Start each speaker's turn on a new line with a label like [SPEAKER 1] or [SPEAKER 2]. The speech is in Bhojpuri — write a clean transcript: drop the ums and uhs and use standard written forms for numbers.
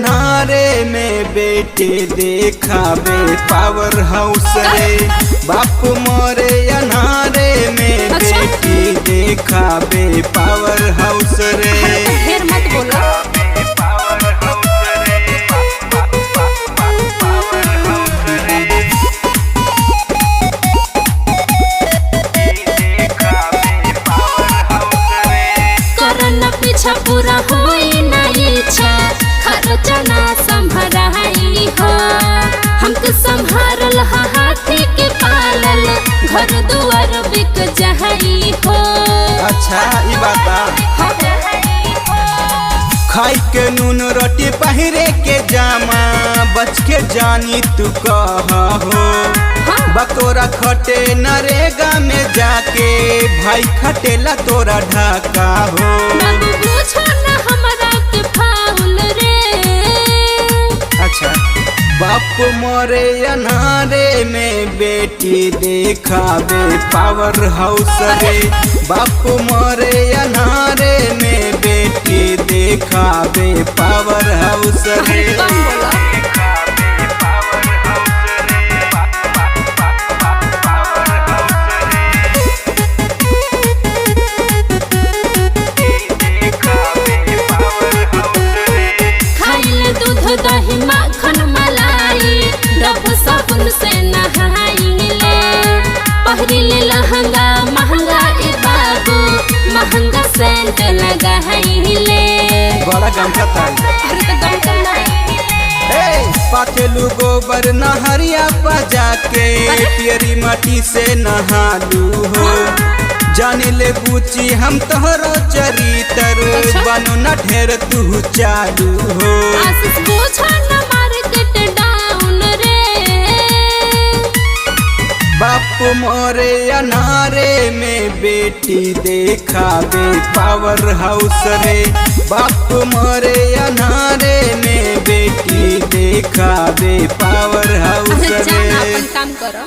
[SPEAKER 1] अनारे में बेटे देखावे पावर हाउस रे। बाप मोरे अनारे में बेटी देखावे पावर हाउस रे।
[SPEAKER 2] ढेर मत बोलो। पीछा पूरा होई ना इच्छा खर्चा ना संभराई हो। हमके संभारल हाथी के पालल घर दुआर बिक जहाई हो।
[SPEAKER 1] अच्छा ई बात खाई के नून रोटी पहिरे के जामा बच के जानी तू कहा हो। बतोरा खटे नरेगा में जाके भाई खटेला तोरा ढाका हो। अच्छा बाप मोरे अनारे में बेटी देखावे पावर हाउस रे। बाप मोरे अनारे में बेटी देखावे पावर हाउस रे।
[SPEAKER 2] दही माखन मलाई डब साबुन से नहाइले। पहिरिले लहंगा महंगा ए बाबू महंगा सेंट लगाइले।
[SPEAKER 1] बड़ा गमकता पाथेलू गोबर नहरिया पजा के पियरी माटी से नहालू हो। जाने ले बूची हम तोहरो चरितर बनो न ढेर तू चालू हो। बाप मोरे अनारे में बेटी देखावे पावर हाउस रे। बाप मोरे अनारे में बेटी देखावे पावर हाउस रे।
[SPEAKER 2] काम करो।